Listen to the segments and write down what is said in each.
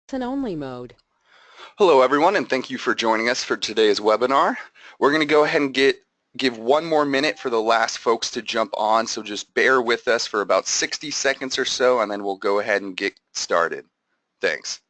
Listen-only mode. Hello everyone, and thank you for joining us for today's webinar. We're going to go ahead and give one more minute for the last folks to jump on, so just bear with us for about 60 seconds or so, and then we'll go ahead and get started. Thanks.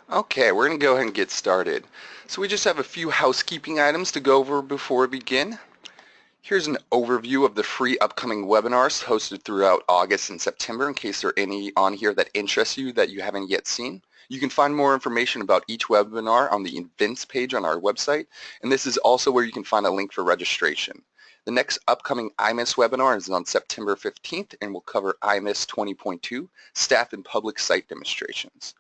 Okay, we're going to go ahead and get started. So we just have a few housekeeping items to go over before we begin. Here's an overview of the free upcoming webinars hosted throughout August and September in case there are any on here that interest you that you haven't yet seen. You can find more information about each webinar on the events page on our website, and this is also where you can find a link for registration. The next upcoming iMIS webinar is on September 15th and will cover iMIS 20.2, Staff and Public Site Demonstrations.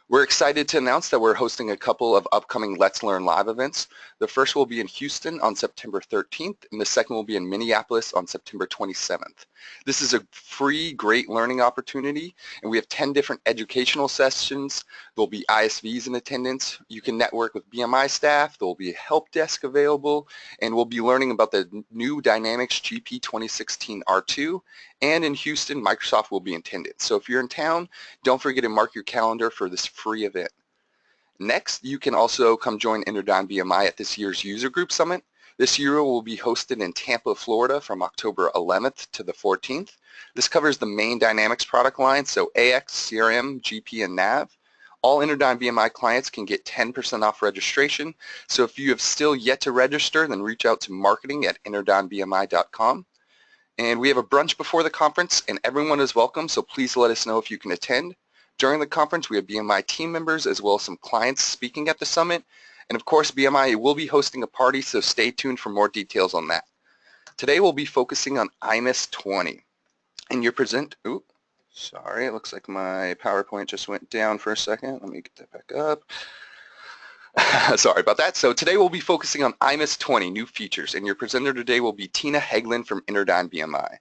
We're excited to announce that we're hosting a couple of upcoming Let's Learn Live events. The first will be in Houston on September 13th, and the second will be in Minneapolis on September 27th. This is a free, great learning opportunity, and we have 10 different educational sessions. There'll be ISVs in attendance. You can network with BMI staff. There'll be a help desk available, and we'll be learning about the new Dynamics GP 2016 R2. And in Houston, Microsoft will be in attendance. So if you're in town, don't forget to mark your calendar for this free event. Next, you can also come join InterDyn BMI at this year's User Group Summit. This year will be hosted in Tampa, Florida from October 11th to the 14th. This covers the main Dynamics product line, so AX, CRM, GP, and NAV. All InterDyn BMI clients can get 10% off registration, so if you have still yet to register, then reach out to marketing@interdynbmi.com. And we have a brunch before the conference, and everyone is welcome, so please let us know if you can attend. During the conference, we have BMI team members as well as some clients speaking at the summit. And of course, BMI will be hosting a party, so stay tuned for more details on that. Today, we'll be focusing on iMIS 20. And your sorry, it looks like my PowerPoint just went down for a second. Let me get that back up. Sorry about that. So today we'll be focusing on iMIS 20, new features, and your presenter today will be Tina Haglund from InterDyn BMI.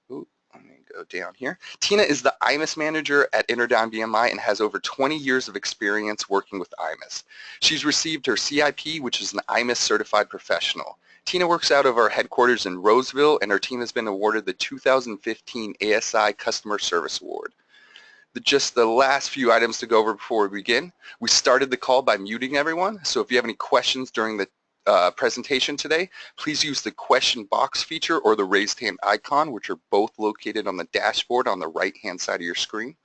Let me go down here. Tina is the iMIS manager at InterDyn BMI and has over 20 years of experience working with iMIS. She's received her CIP, which is an iMIS certified professional. Tina works out of our headquarters in Roseville, and her team has been awarded the 2015 ASI Customer Service Award. Just the last few items to go over before we begin. We started the call by muting everyone, so if you have any questions during the presentation today, please use the question box feature or the raised hand icon, which are both located on the dashboard on the right-hand side of your screen.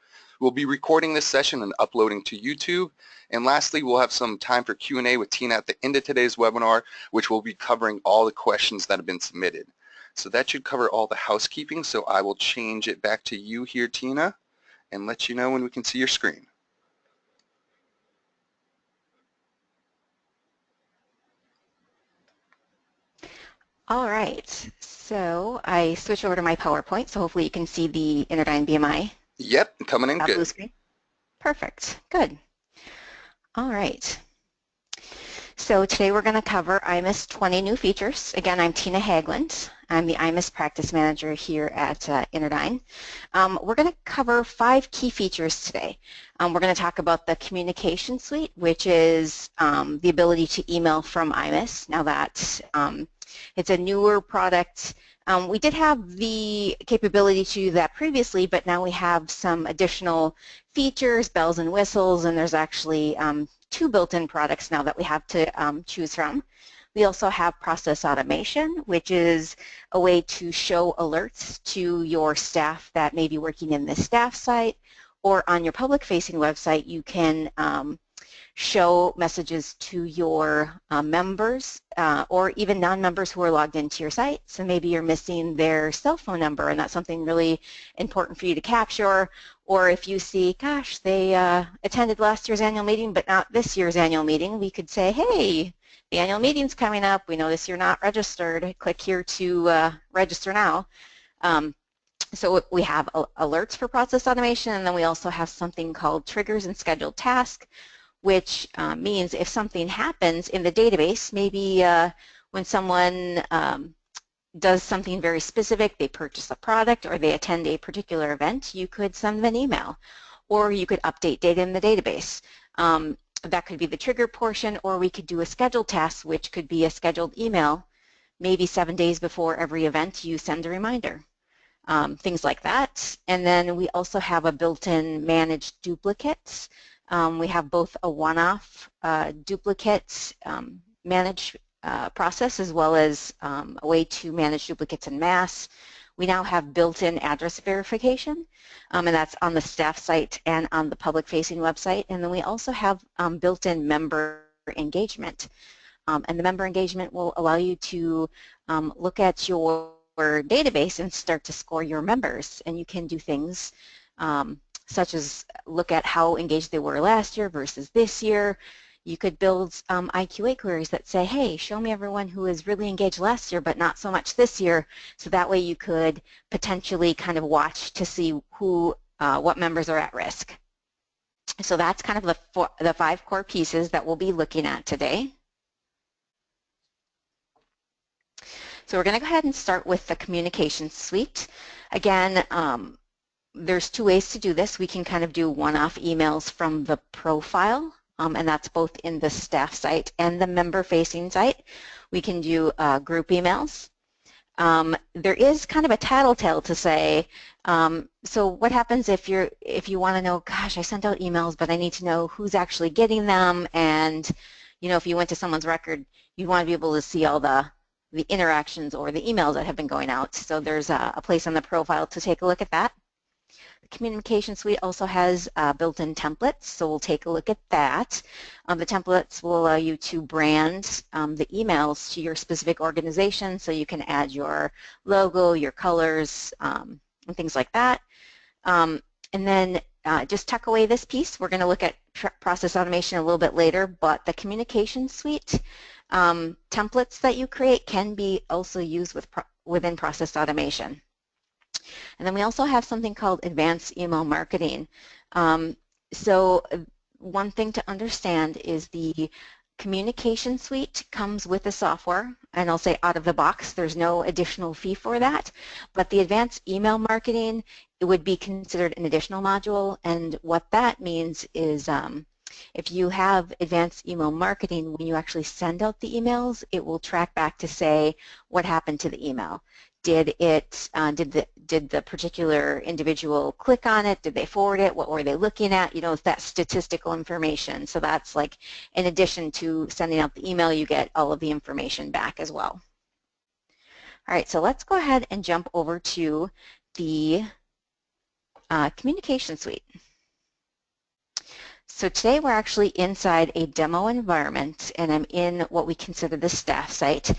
We'll be recording this session and uploading to YouTube. And lastly, we'll have some time for Q&A with Tina at the end of today's webinar, which will be covering all the questions that have been submitted. So that should cover all the housekeeping, so I will change it back to you here, Tina, and let you know when we can see your screen. All right, so I switched over to my PowerPoint, so hopefully you can see the InterDyn BMI. Yep, coming in good. Blue screen. Perfect, good. All right. So today we're going to cover iMIS 20 new features. Again, I'm Tina Haglund. I'm the iMIS Practice Manager here at InterDyn. We're going to cover 5 key features today. We're going to talk about the Communication Suite, which is the ability to email from iMIS. Now that it's a newer product. We did have the capability to do that previously, but now we have some additional features, bells and whistles, and there's actually 2 built-in products now that we have to choose from. We also have process automation, which is a way to show alerts to your staff that may be working in the staff site, or on your public-facing website you can show messages to your members or even non-members who are logged into your site. So maybe you're missing their cell phone number and that's something really important for you to capture. Or if you see, gosh, they attended last year's annual meeting but not this year's annual meeting, we could say, hey, the annual meeting's coming up. We notice you're not registered. Click here to register now. So we have alerts for process automation, and then we also have something called triggers and scheduled tasks, which means if something happens in the database, maybe when someone does something very specific, they purchase a product or they attend a particular event, you could send them an email, or you could update data in the database. That could be the trigger portion, or we could do a scheduled task, which could be a scheduled email. Maybe 7 days before every event, you send a reminder. Things like that. And then we also have a built-in managed duplicates. We have both a one-off duplicate manage process as well as a way to manage duplicates en masse. We now have built-in address verification, and that's on the staff site and on the public-facing website. And then we also have built-in member engagement. And the member engagement will allow you to look at your database and start to score your members. And you can do things such as look at how engaged they were last year versus this year. You could build IQA queries that say, hey, show me everyone who was really engaged last year but not so much this year. So that way you could potentially kind of watch to see who, what members are at risk. So that's kind of the 5 core pieces that we'll be looking at today. So we're going to go ahead and start with the Communication Suite. Again, there's 2 ways to do this. We can kind of do one-off emails from the profile, and that's both in the staff site and the member-facing site. We can do group emails. There is kind of a tattletale to say, so what happens if you want to know, gosh, I sent out emails, but I need to know who's actually getting them, and you know, if you went to someone's record, you want to be able to see all the interactions or the emails that have been going out. So there's a place on the profile to take a look at that. The Communication Suite also has built-in templates, so we'll take a look at that. The templates will allow you to brand the emails to your specific organization, so you can add your logo, your colors, and things like that. And then just tuck away this piece. We're going to look at process automation a little bit later, but the Communication Suite templates that you create can be also used within process automation. And then we also have something called advanced email marketing. So one thing to understand is the Communication Suite comes with the software, and I'll say out of the box, there's no additional fee for that, but the advanced email marketing, it would be considered an additional module, and what that means is if you have advanced email marketing, when you actually send out the emails, it will track back to say what happened to the email. Did the particular individual click on it? Did they forward it? What were they looking at? You know, it's that statistical information. So that's like, in addition to sending out the email, you get all of the information back as well. All right, so let's go ahead and jump over to the Communication Suite. So today we're actually inside a demo environment, and I'm in what we consider the staff site.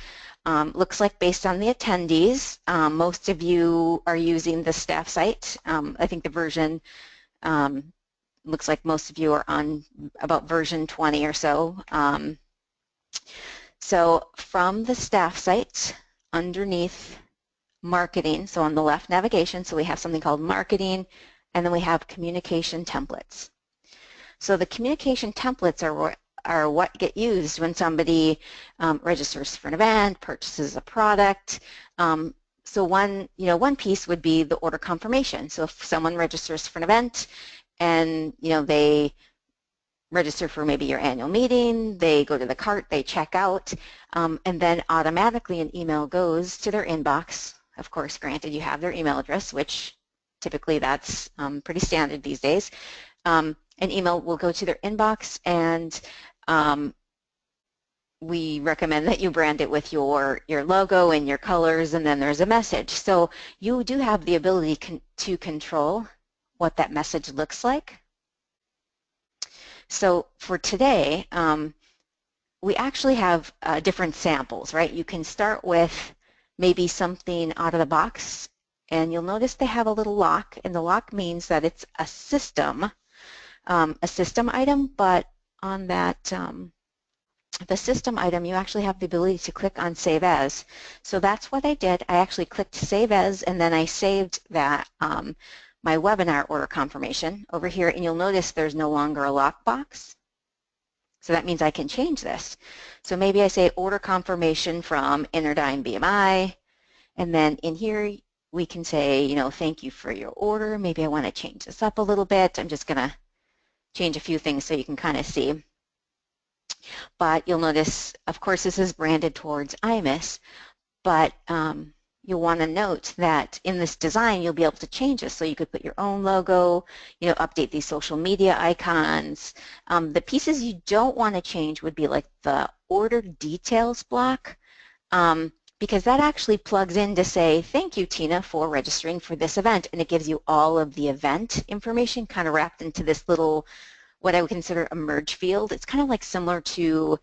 Looks like based on the attendees, most of you are using the staff site. I think the version looks like most of you are on about version 20 or so. So from the staff site, underneath marketing, so on the left navigation, so we have something called marketing, and then we have communication templates. So the communication templates are are what get used when somebody registers for an event, purchases a product. So one piece would be the order confirmation. So if someone registers for an event and they register for maybe your annual meeting, they go to the cart, they check out, and then automatically an email goes to their inbox. Of course, granted you have their email address, which typically that's pretty standard these days. An email will go to their inbox, and we recommend that you brand it with your logo and your colors, and then there's a message. So you do have the ability to control what that message looks like. So for today, we actually have different samples, right? You can start with maybe something out of the box, and you'll notice they have a little lock, and the lock means that it's a system item, but on that the system item, you actually have the ability to click on Save As. So that's what I did. I actually clicked Save As, and then I saved that my webinar order confirmation over here, and you'll notice there's no longer a lockbox. So that means I can change this. So maybe I say order confirmation from InterDyn BMI, and then in here we can say, thank you for your order. Maybe I want to change this up a little bit. I'm just going to change a few things so you can kind of see. But you'll notice, of course, this is branded towards iMIS, but you'll want to note that in this design you'll be able to change this. So you could put your own logo, update these social media icons. The pieces you don't want to change would be like the order details block, because that actually plugs in to say, thank you, Tina, for registering for this event, and it gives you all of the event information kind of wrapped into this little, what I would consider a merge field. It's kind of like similar to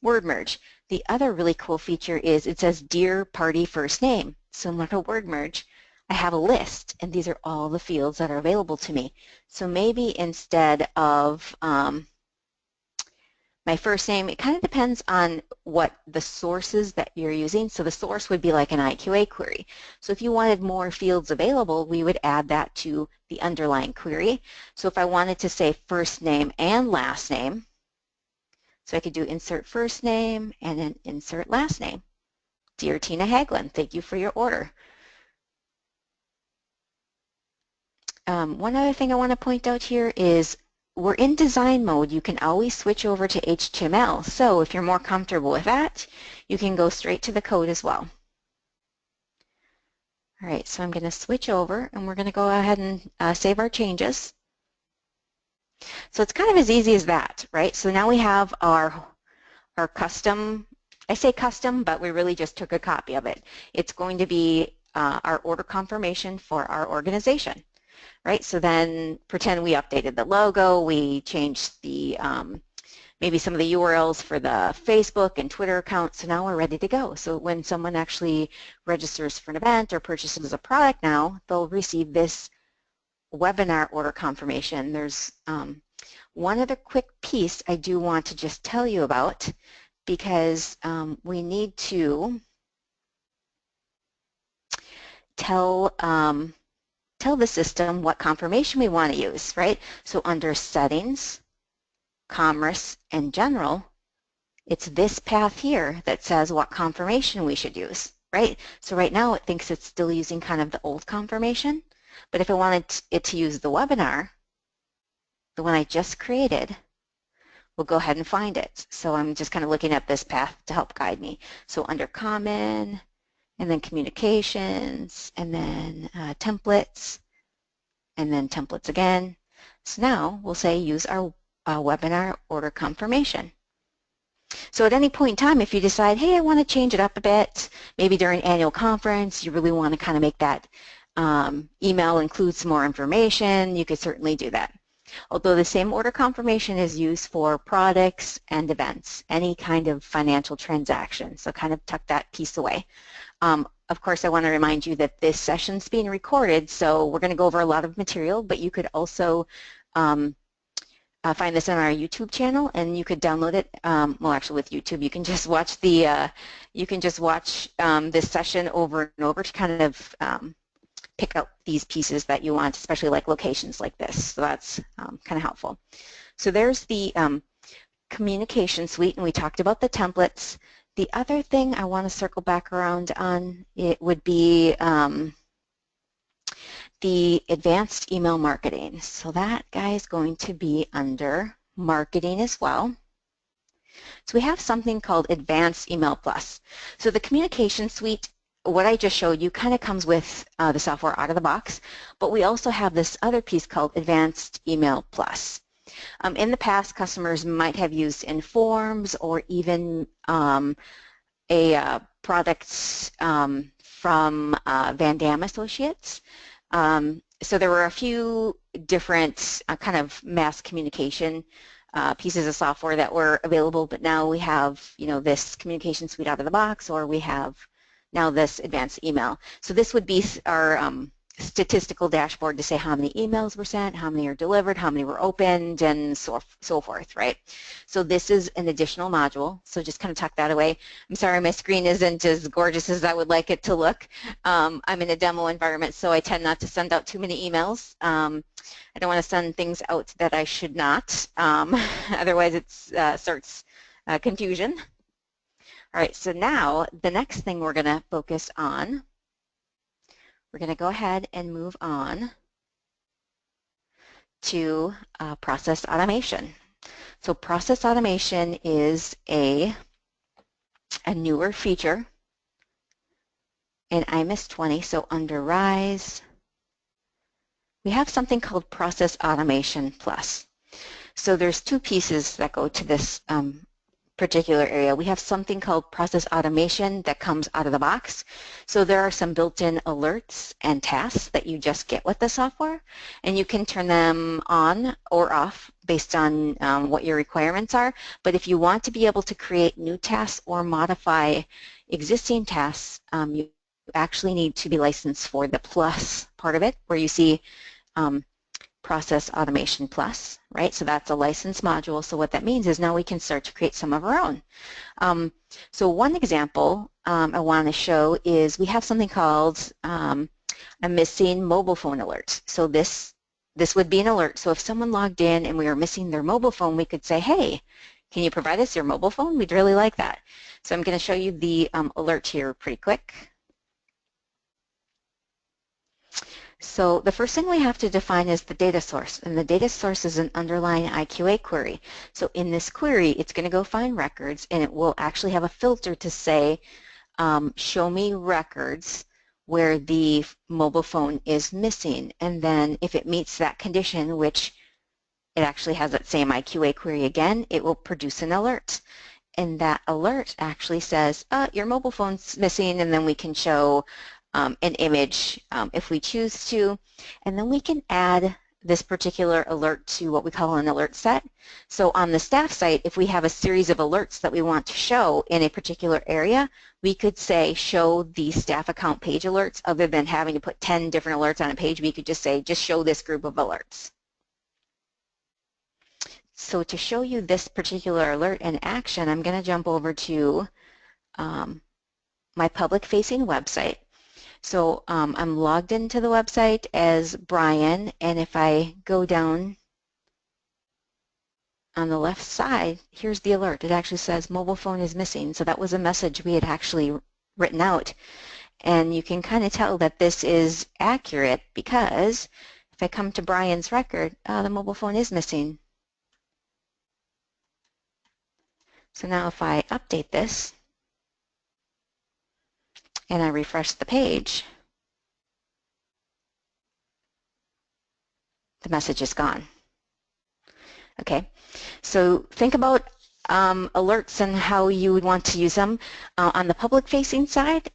word merge. The other really cool feature is it says Dear Party First Name. Similar to word merge, I have a list, and these are all the fields that are available to me. So maybe instead of my first name, it kind of depends on what the sources that you're using. So the source would be like an IQA query. So if you wanted more fields available, we would add that to the underlying query. So if I wanted to say first name and last name, so I could do insert first name and then insert last name. Dear Tina Haglund, thank you for your order. One other thing I want to point out here is we're in design mode. You can always switch over to HTML. So if you're more comfortable with that, you can go straight to the code as well. All right, so I'm going to switch over, and we're going to go ahead and save our changes. So it's kind of as easy as that, right? So now we have our custom, I say custom, but we really just took a copy of it. It's going to be our order confirmation for our organization, right? So then pretend we updated the logo, we changed the, maybe some of the URLs for the Facebook and Twitter accounts, so now we're ready to go. So when someone actually registers for an event or purchases a product now, they'll receive this webinar order confirmation. There's one other quick piece I do want to just tell you about, because we need to tell the system what confirmation we want to use, right? So under Settings, Commerce, and General, it's this path here that says what confirmation we should use, right? So right now it thinks it's still using kind of the old confirmation, but if I wanted it to use the webinar, the one I just created, we'll go ahead and find it. So I'm just kind of looking at this path to help guide me. So under Common, and then Communications, and then Templates, and then Templates again. So now we'll say use our webinar order confirmation. So at any point in time, if you decide, hey, I want to change it up a bit, maybe during annual conference, you really want to kind of make that email include some more information, you could certainly do that. Although the same order confirmation is used for products and events, any kind of financial transaction, so kind of tuck that piece away. Of course, I want to remind you that this session's being recorded, so we're going to go over a lot of material, but you could also find this on our YouTube channel, and you could download it. Well, actually, with YouTube, you can just watch the this session over and over to kind of pick out these pieces that you want, especially like locations like this. So that's kind of helpful. So there's the communication suite, and we talked about the templates. The other thing I want to circle back around on, it would be the advanced email marketing. So that guy is going to be under marketing as well. So we have something called Advanced Email Plus. So the communication suite, what I just showed you, kind of comes with the software out of the box, but we also have this other piece called Advanced Email Plus. In the past, customers might have used Informs or even a product from Van Dam Associates. So there were a few different kind of mass communication pieces of software that were available, but now we have, you know, this communication suite out of the box, or we have now this advanced email. So this would be our statistical dashboard to say how many emails were sent, how many are delivered, how many were opened, and so forth, right? So this is an additional module, so just kind of tuck that away. I'm sorry my screen isn't as gorgeous as I would like it to look. I'm in a demo environment, so I tend not to send out too many emails. I don't want to send things out that I should not, otherwise it starts confusion. All right, so now the next thing we're going to focus on, we're going to go ahead and move on to process automation. So process automation is a newer feature in iMIS 20. So under Rise, we have something called Process Automation Plus. So there's two pieces that go to this particular area. We have something called process automation that comes out of the box. So there are some built-in alerts and tasks that you just get with the software, and you can turn them on or off based on what your requirements are. But if you want to be able to create new tasks or modify existing tasks, you actually need to be licensed for the Plus part of it, where you see Process Automation Plus, right? So that's a licensed module. So what that means is now we can start to create some of our own. So one example I want to show is we have something called a missing mobile phone alert. So this would be an alert. So if someone logged in and we were missing their mobile phone, we could say, hey, can you provide us your mobile phone? We'd really like that. So I'm going to show you the alert here pretty quick. So the first thing we have to define is the data source, and the data source is an underlying IQA query. So in this query, it's going to go find records, and it will actually have a filter to say, show me records where the mobile phone is missing. And then if it meets that condition, which it actually has that same IQA query again, it will produce an alert. And that alert actually says, your mobile phone's missing, and then we can show an image if we choose to, and then we can add this particular alert to what we call an alert set. So on the staff site, if we have a series of alerts that we want to show in a particular area, we could say show the staff account page alerts. Other than having to put 10 different alerts on a page, we could just say just show this group of alerts. So to show you this particular alert in action, I'm going to jump over to my public-facing website. So I'm logged into the website as Brian, and if I go down on the left side, here's the alert. It actually says mobile phone is missing. So that was a message we had actually written out. And you can kind of tell that this is accurate because if I come to Brian's record, the mobile phone is missing. So now if I update this and I refresh the page, the message is gone. Okay, so think about alerts and how you would want to use them. On the public-facing side,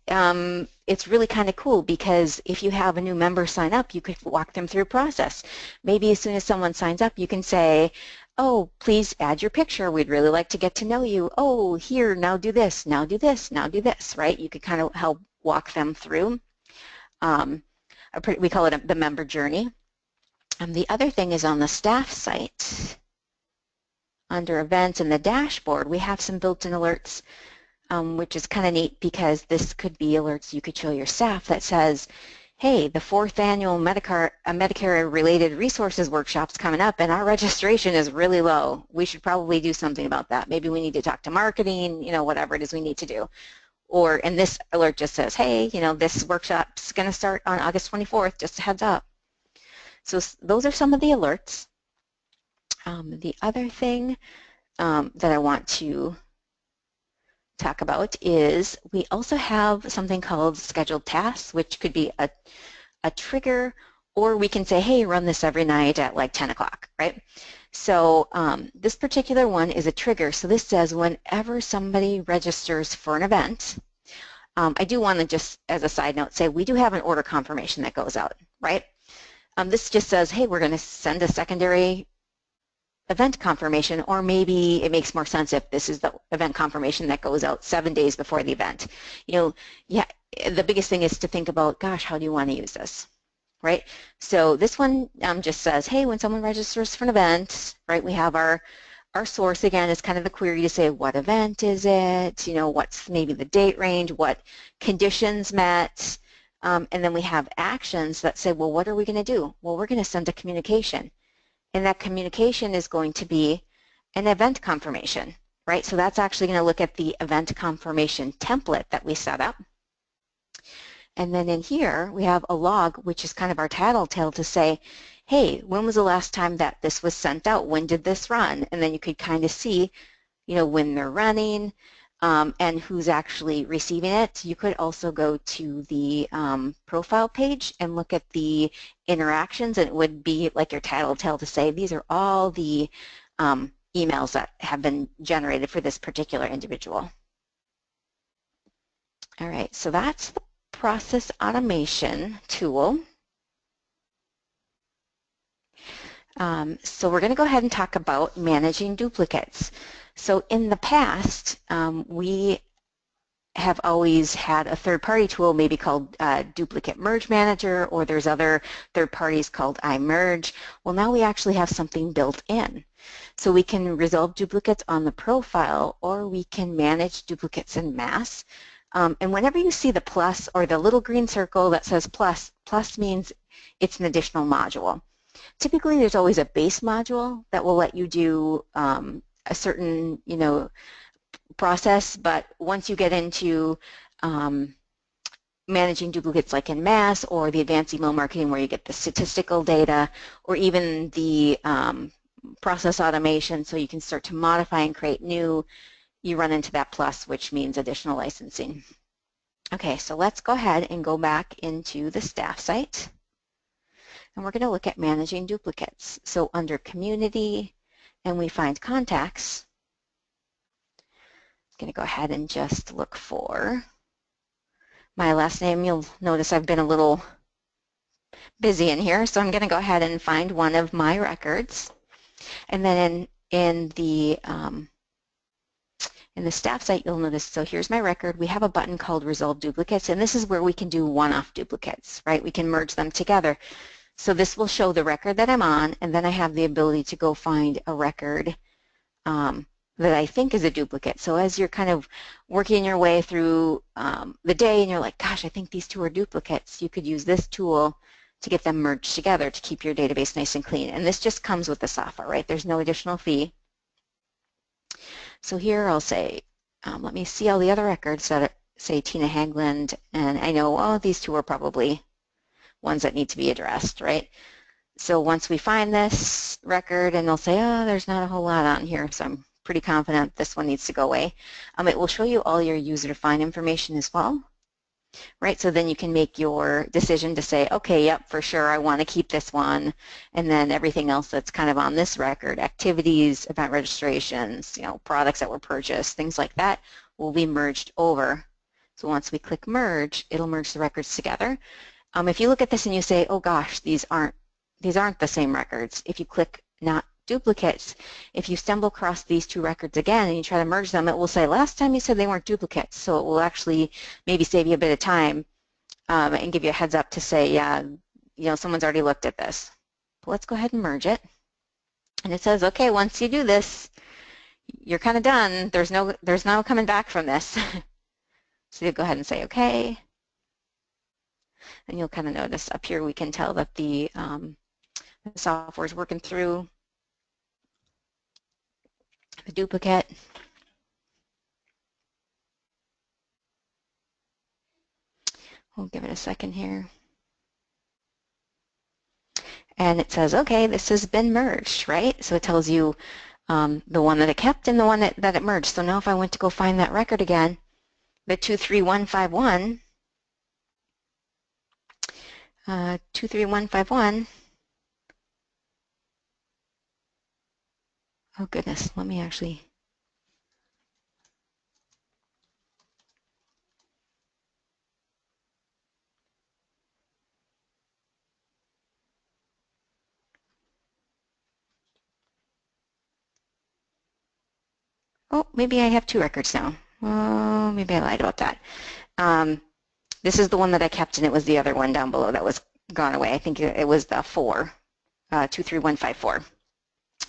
it's really kind of cool because if you have a new member sign up, you could walk them through a process. Maybe as soon as someone signs up, you can say, oh, please add your picture. We'd really like to get to know you. Oh, here, now do this, now do this, now do this, right? You could kind of help walk them through. We call it the member journey. The other thing is on the staff site, under events in the dashboard, we have some built-in alerts, which is kind of neat because this could be alerts you could show your staff that says, hey, the 4th annual Medicare-related resources workshop's coming up and our registration is really low. We should probably do something about that. Maybe we need to talk to marketing, whatever it is we need to do. And this alert just says, hey, this workshop's going to start on August 24th, just a heads up. So those are some of the alerts. The other thing that I want to talk about is we also have something called scheduled tasks, which could be a trigger, or we can say, hey, run this every night at like 10 o'clock, right? So this particular one is a trigger. So this says whenever somebody registers for an event, I do want to just, as a side note, say we do have an order confirmation that goes out, right? This just says, hey, we're going to send a secondary event confirmation, or maybe it makes more sense if this is the event confirmation that goes out 7 days before the event. Yeah, the biggest thing is to think about, gosh, how do you want to use this, right? So this one just says, hey, when someone registers for an event, right, we have our source again is kind of the query to say what event is it, what's maybe the date range, what conditions met, and then we have actions that say, well, what are we going to do? Well, we're going to send a communication. And that communication is going to be an event confirmation, right? So that's actually going to look at the event confirmation template that we set up. And then in here, we have a log, which is kind of our tattletale to say, hey, when was the last time that this was sent out? When did this run? And then you could kind of see, when they're running and who's actually receiving it. You could also go to the profile page and look at the interactions, and it would be like your tattletale to say these are all the emails that have been generated for this particular individual. All right, so that's the process automation tool. So we're going to go ahead and talk about managing duplicates. So in the past, we have always had a third-party tool maybe called Duplicate Merge Manager, or there's other third parties called iMerge. Well, now we actually have something built in. So we can resolve duplicates on the profile, or we can manage duplicates en masse. And whenever you see the plus or the little green circle that says plus, plus means it's an additional module. Typically, there's always a base module that will let you do a certain, process, but once you get into managing duplicates like en masse, or the advanced email marketing where you get the statistical data, or even the process automation so you can start to modify and create new, you run into that plus, which means additional licensing. Okay, so let's go ahead and go back into the staff site, and we're going to look at managing duplicates. So under community, and we find contacts, I'm going to go ahead and just look for my last name. You'll notice I've been a little busy in here, so I'm going to go ahead and find one of my records. And then in the staff site, you'll notice, so here's my record. We have a button called Resolve Duplicates, and this is where we can do one-off duplicates, right? We can merge them together. So this will show the record that I'm on, and then I have the ability to go find a record that I think is a duplicate. So as you're kind of working your way through the day and you're like, gosh, I think these two are duplicates, you could use this tool to get them merged together to keep your database nice and clean. And this just comes with the software, right? There's no additional fee. So here I'll say, let me see all the other records that say Tina Haglund, and I know, oh, these two are probably ones that need to be addressed, right? So once we find this record, and they'll say, oh, there's not a whole lot on here, so I'm pretty confident this one needs to go away. It will show you all your user-defined information as well, right? So then you can make your decision to say, okay, yep, for sure, I want to keep this one, and then everything else that's kind of on this record, activities, event registrations, products that were purchased, things like that, will be merged over. So once we click merge, it'll merge the records together. If you look at this and you say, oh gosh, these aren't the same records, if you click not duplicates, if you stumble across these two records again and you try to merge them, it will say, last time you said they weren't duplicates. So it will actually maybe save you a bit of time and give you a heads up to say, yeah, someone's already looked at this. But let's go ahead and merge it. And it says, okay, once you do this, you're kind of done. There's no coming back from this. So you go ahead and say, okay. And you'll kind of notice up here we can tell that the software is working through the duplicate. We'll give it a second here. And it says, okay, this has been merged, right? So it tells you the one that it kept and the one that it merged. So now if I went to go find that record again, the 23151, 23151, oh goodness, let me actually, oh, maybe I have two records now. Oh, maybe I lied about that. This is the one that I kept, and it was the other one down below that was gone away. I think it was the 23154.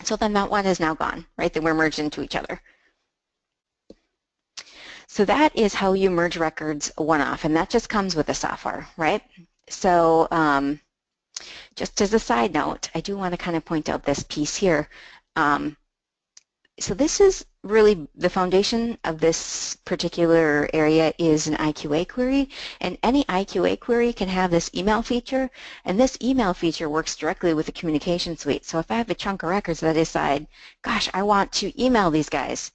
So then that one is now gone, right? Then we're merged into each other. So that is how you merge records one-off, and that just comes with the software, right? So just as a side note, I do want to kind of point out this piece here. So this is really the foundation of this particular area is an IQA query, and any IQA query can have this email feature, and this email feature works directly with the communication suite. So if I have a chunk of records that I decide, gosh, I want to email these guys,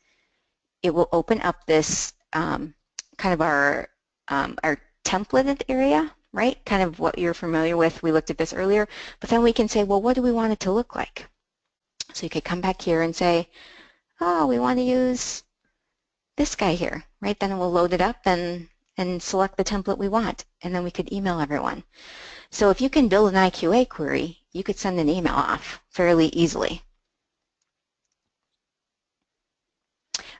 it will open up this kind of our templated area, right? Kind of what you're familiar with. We looked at this earlier, but then we can say, well, what do we want it to look like? So you could come back here and say, oh, we want to use this guy here, right? Then we'll load it up and select the template we want, and then we could email everyone. So if you can build an IQA query, you could send an email off fairly easily.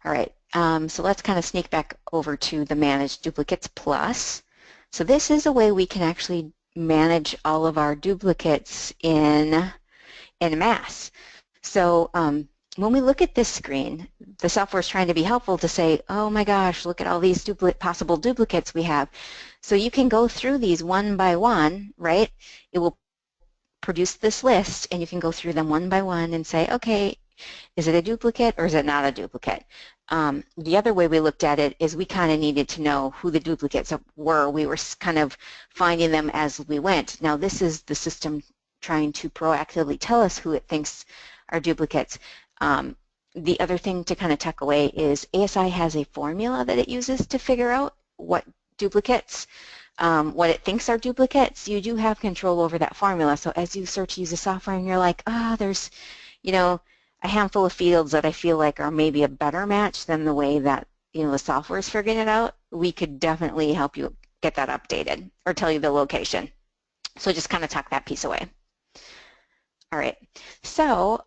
All right, so let's kind of sneak back over to the Manage Duplicates Plus. So this is a way we can actually manage all of our duplicates in mass. So when we look at this screen, the software is trying to be helpful to say, oh my gosh, look at all these possible duplicates we have. So you can go through these one by one, right? It will produce this list, and you can go through them one by one and say, okay, is it a duplicate or is it not a duplicate? The other way we looked at it is we kind of needed to know who the duplicates were. We were kind of finding them as we went. Now this is the system trying to proactively tell us who it thinks are duplicates. The other thing to kind of tuck away is ASI has a formula that it uses to figure out what duplicates, what it thinks are duplicates. You do have control over that formula. So as you start to use the software and you're like, there's, you know, a handful of fields that I feel like are maybe a better match than the way that, you know, the software is figuring it out, we could definitely help you get that updated or tell you the location. So just kind of tuck that piece away. All right, so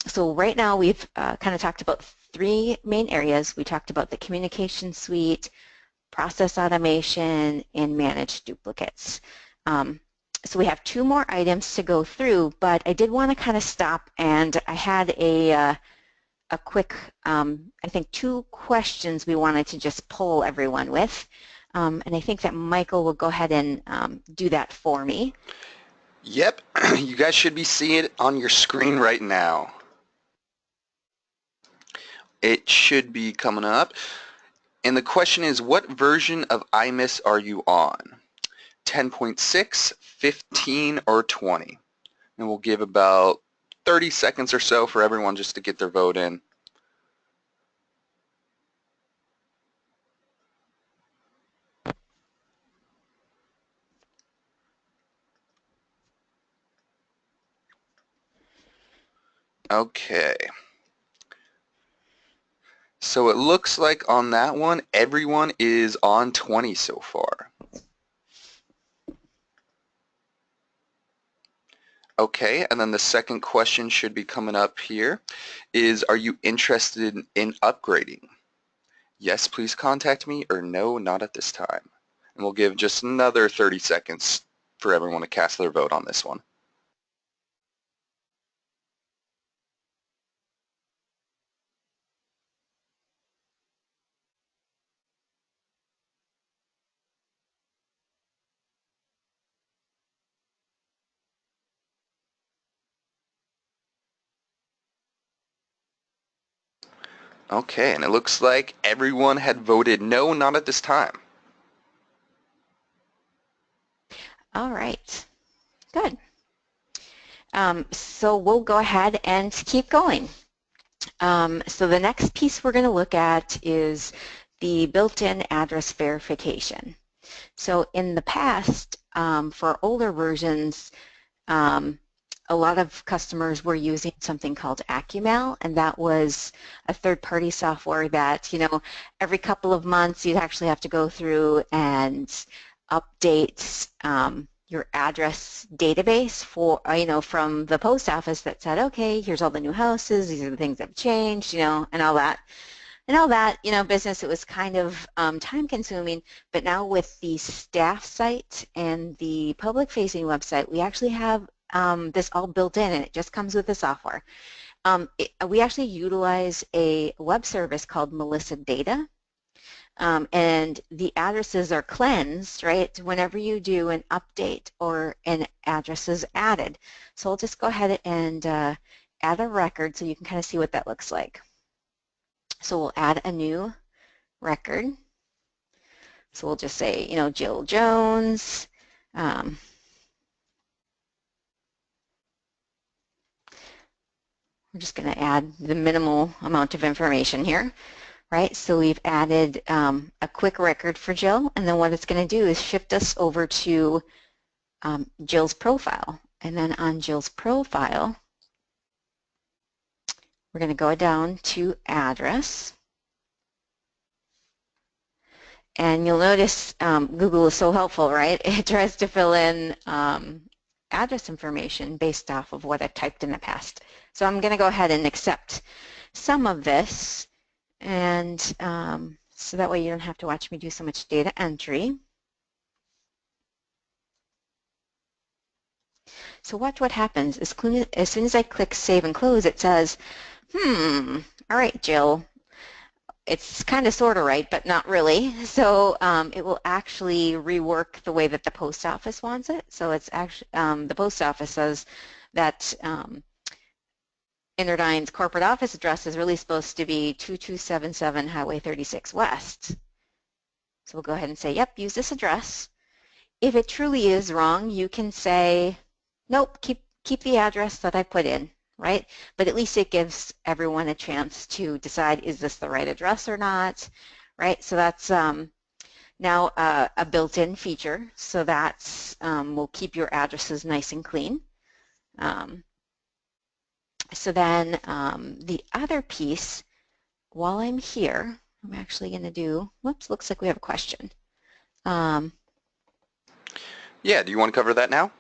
so right now we've kind of talked about three main areas. We talked about the communication suite, process automation, and managed duplicates. So we have two more items to go through, but I did want to kind of stop, and I had a quick, I think, two questions we wanted to just poll everyone with, and I think that Michael will go ahead and do that for me. Yep, you guys should be seeing it on your screen right now. It should be coming up. And the question is, what version of iMIS are you on? 10.6, 15, or 20? And we'll give about 30 seconds or so for everyone just to get their vote in. Okay. So it looks like on that one, everyone is on 20 so far. Okay, and then the second question should be coming up here is, are you interested in upgrading? Yes, please contact me, or no, not at this time. And we'll give just another 30 seconds for everyone to cast their vote on this one. Okay, and it looks like everyone had voted no, not at this time. All right, good. So we'll go ahead and keep going. So the next piece we're going to look at is the built-in address verification. So in the past, for older versions, a lot of customers were using something called AccuMail, and that was a third-party software that, every couple of months you'd actually have to go through and update your address database for, from the post office that said, okay, here's all the new houses, these are the things that have changed, and all that. And all that, business, it was kind of time consuming, but now with the staff site and the public-facing website, we actually have this all built in, and it just comes with the software. We actually utilize a web service called Melissa Data, and the addresses are cleansed, right, whenever you do an update or an address is added. So I'll just go ahead and add a record so you can kind of see what that looks like. So we'll add a new record. So we'll just say, Jill Jones. We're just going to add the minimal amount of information here, right? So we've added a quick record for Jill, and then what it's going to do is shift us over to Jill's profile. And then on Jill's profile, we're going to go down to address. And you'll notice Google is so helpful, right? It tries to fill in address information based off of what I typed in the past. So I'm going to go ahead and accept some of this, and so that way you don't have to watch me do so much data entry. So watch what happens. As soon as I click Save and Close, it says, all right, Jill, it's kind of sort of right, but not really. So it will actually rework the way that the post office wants it. So it's actually, the post office says that InterDyn's corporate office address is really supposed to be 2277 Highway 36 West. So we'll go ahead and say, yep, use this address. If it truly is wrong, you can say, nope, keep the address that I put in, right? But at least it gives everyone a chance to decide, is this the right address or not, right? So that's now a built-in feature. So that's will keep your addresses nice and clean. So then the other piece, while I'm here, I'm actually going to do, whoops, looks like we have a question. Yeah, do you want to cover that now?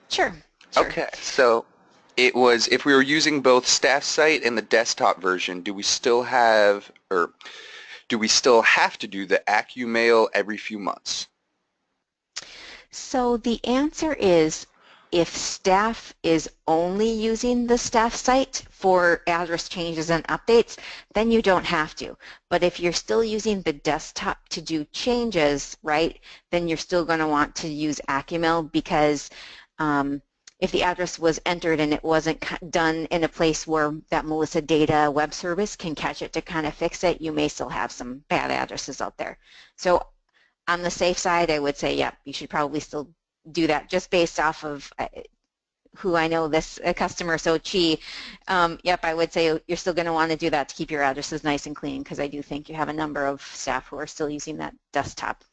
Sure. Okay, so it was, if we were using both staff site and the desktop version, do we still have to do the AccuMail every few months? So the answer is, if staff is only using the staff site for address changes and updates, then you don't have to. But if you're still using the desktop to do changes, right, then you're still going to want to use AccuMail, because if the address was entered and it wasn't done in a place where that Melissa Data web service can catch it to kind of fix it, you may still have some bad addresses out there. So on the safe side, I would say, yep, you should probably still do that, just based off of who I know, this customer, so Chi. Yep, I would say you're still going to want to do that to keep your addresses nice and clean, because I do think you have a number of staff who are still using that desktop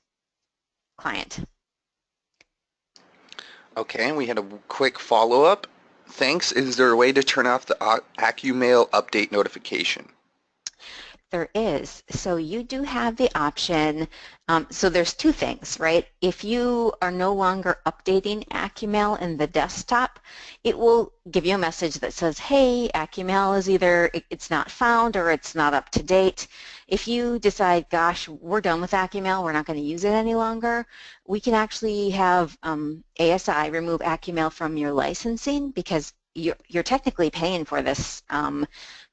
client. Okay, and we had a quick follow-up. Thanks. Is there a way to turn off the AccuMail update notification? There is. So you do have the option. So there's two things, right? If you are no longer updating AccuMail in the desktop, it will give you a message that says, hey, AccuMail is either it's not found or it's not up to date. If you decide, gosh, we're done with AccuMail, we're not going to use it any longer, we can actually have ASI remove AccuMail from your licensing, because you're technically paying for this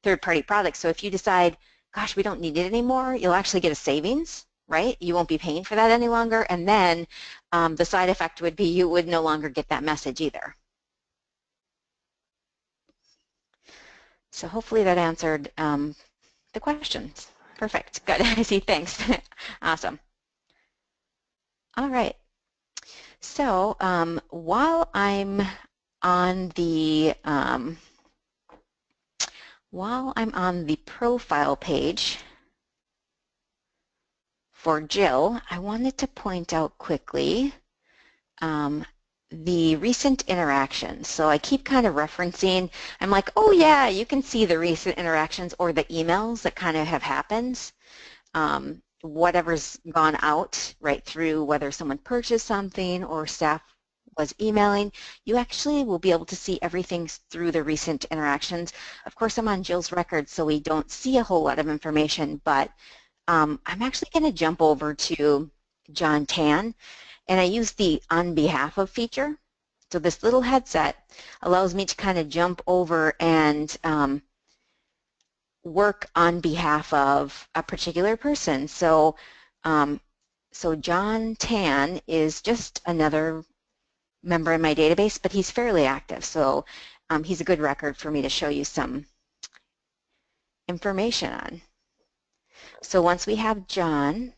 third-party product. So if you decide, gosh, we don't need it anymore, you'll actually get a savings, right? You won't be paying for that any longer, and then the side effect would be you would no longer get that message either. So hopefully that answered the questions. Perfect. Good. I see. Thanks. Awesome. All right. So while I'm on the profile page for Jill, I wanted to point out quickly the recent interactions. So I keep kind of referencing, I'm like, oh yeah, you can see the recent interactions or the emails that kind of have happened. Whatever's gone out right through, whether someone purchased something or staff was emailing, you actually will be able to see everything through the recent interactions. Of course, I'm on Jill's record, so we don't see a whole lot of information, but I'm actually going to jump over to John Tan, and I use the on behalf of feature. So this little headset allows me to kind of jump over and work on behalf of a particular person. So, so John Tan is just another member in my database, but he's fairly active. So he's a good record for me to show you some information on. So once we have John,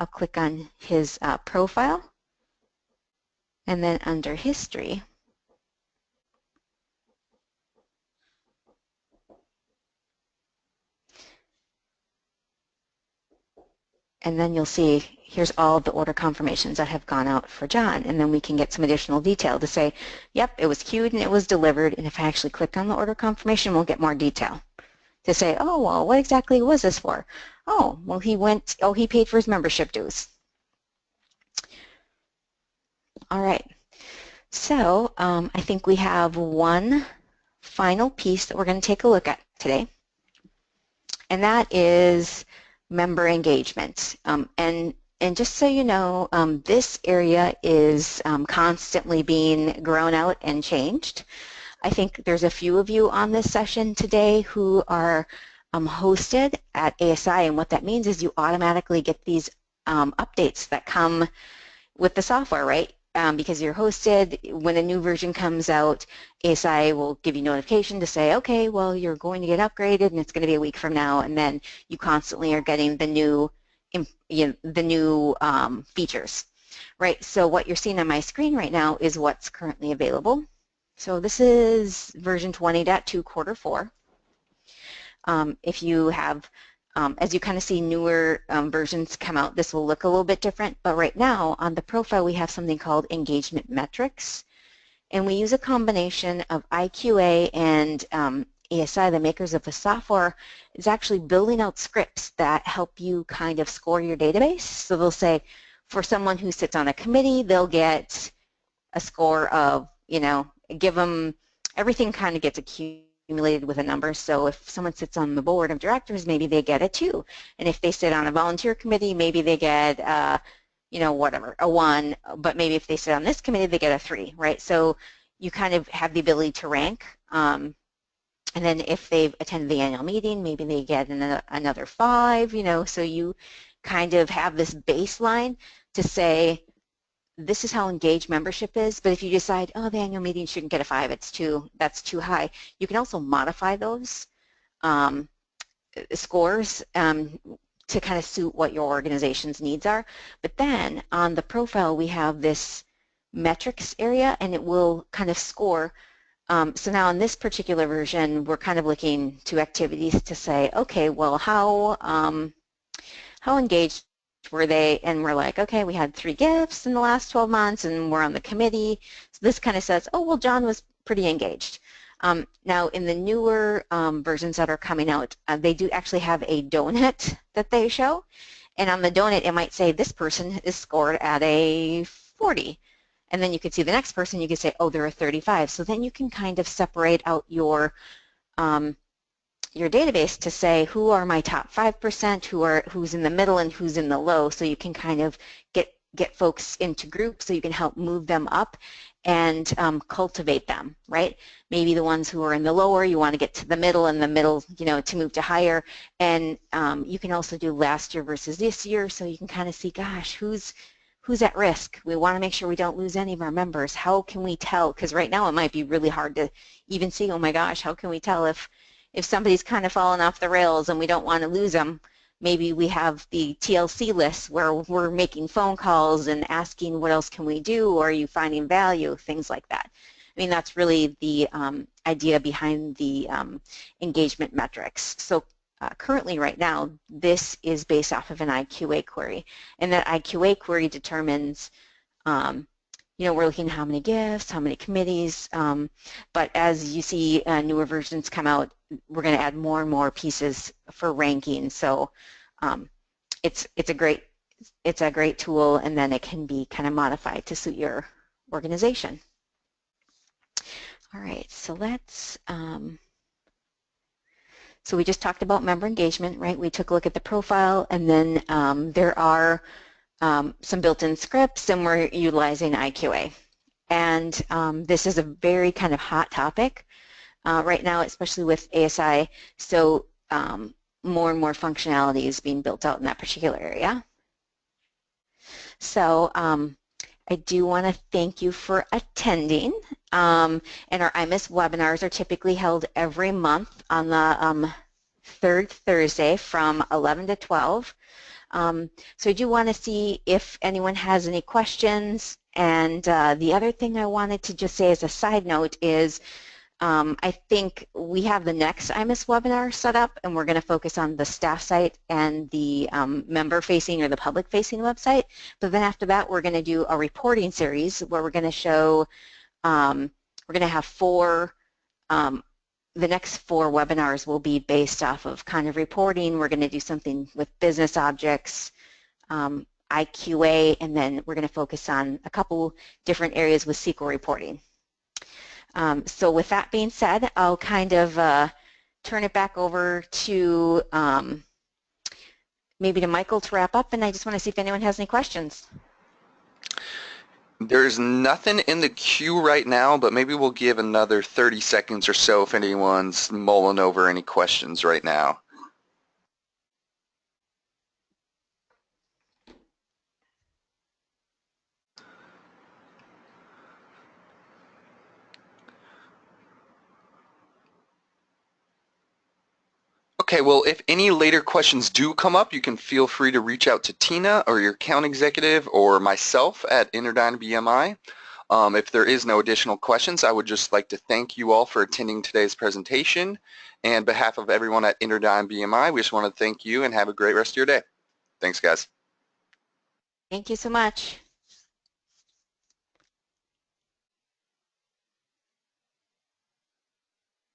I'll click on his profile, and then under history, and then you'll see here's all of the order confirmations that have gone out for John, and then we can get some additional detail to say, yep, it was queued and it was delivered, and if I actually click on the order confirmation, we'll get more detail to say, oh, well, what exactly was this for? Oh, well, he paid for his membership dues. All right, so I think we have one final piece that we're going to take a look at today, and that is member engagement. And just so you know, this area is constantly being grown out and changed. I think there's a few of you on this session today who are hosted at ASI, and what that means is you automatically get these updates that come with the software, right? Because you're hosted, when a new version comes out, ASI will give you notification to say, okay, well, you're going to get upgraded and it's going to be a week from now, and then you constantly are getting the new, features, right? So what you're seeing on my screen right now is what's currently available. So this is version 20.2 quarter 4. If you have as you kind of see newer versions come out, this will look a little bit different, but right now on the profile we have something called engagement metrics, and we use a combination of IQA and ASI, the makers of the software, is actually building out scripts that help you kind of score your database. So they'll say for someone who sits on a committee, they'll get a score of, give them, everything kind of gets accumulated with a number. So if someone sits on the board of directors, maybe they get a 2. And if they sit on a volunteer committee, maybe they get, whatever, a 1. But maybe if they sit on this committee, they get a 3, right? So you kind of have the ability to rank. And then if they've attended the annual meeting, maybe they get another 5, so you kind of have this baseline to say, this is how engaged membership is, but if you decide, oh, the annual meeting shouldn't get a 5, that's too high, you can also modify those scores to kind of suit what your organization's needs are. But then on the profile, we have this metrics area, and it will kind of score. So now in this particular version, we're kind of looking to activities to say, okay, well, how engaged were they? And we're like, okay, we had 3 gifts in the last 12 months, and we're on the committee. So this kind of says, oh, well, John was pretty engaged. Now, in the newer versions that are coming out, they do actually have a donut that they show. And on the donut, it might say this person is scored at a 40. And then you could see the next person, you could say, oh, they're a 35. So then you can kind of separate out your database to say who are my top 5%, who's in the middle and who's in the low, so you can kind of get folks into groups so you can help move them up and cultivate them, right? Maybe the ones who are in the lower, you want to get to the middle, and the middle, to move to higher. And you can also do last year versus this year, so you can kind of see, gosh, who's at risk. We want to make sure we don't lose any of our members. How can we tell? Because right now it might be really hard to even see, oh my gosh, how can we tell if if somebody's kind of fallen off the rails and we don't want to lose them, maybe we have the TLC list where we're making phone calls and asking what else can we do, or are you finding value, things like that. I mean, that's really the idea behind the engagement metrics. So currently right now, this is based off of an IQA query, and that IQA query determines you know, we're looking at how many gifts, how many committees, but as you see newer versions come out, we're going to add more and more pieces for ranking. So it's a great tool, and then it can be kind of modified to suit your organization. All right, so let's. So we just talked about member engagement, right? We took a look at the profile, and then there are some built-in scripts, and we're utilizing IQA. And this is a very kind of hot topic right now, especially with ASI. So more and more functionality is being built out in that particular area. So I do want to thank you for attending. And our iMIS webinars are typically held every month on the third Thursday from 11 to 12. So I do want to see if anyone has any questions. And the other thing I wanted to just say as a side note is I think we have the next iMIS webinar set up, and we're going to focus on the staff site and the member-facing or the public-facing website. But then after that, we're going to do a reporting series where we're going to show, we're going to have the next 4 webinars will be based off of kind of reporting. We're going to do something with business objects, IQA, and then we're going to focus on a couple different areas with SQL reporting. So with that being said, I'll kind of turn it back over to maybe to Michael to wrap up, and I just want to see if anyone has any questions. There's nothing in the queue right now, but maybe we'll give another 30 seconds or so if anyone's mulling over any questions right now. Okay, well, if any later questions do come up, you can feel free to reach out to Tina or your account executive or myself at InterDyn BMI. If there is no additional questions, I would just like to thank you all for attending today's presentation. And on behalf of everyone at InterDyn BMI, we just want to thank you and have a great rest of your day. Thanks, guys. Thank you so much.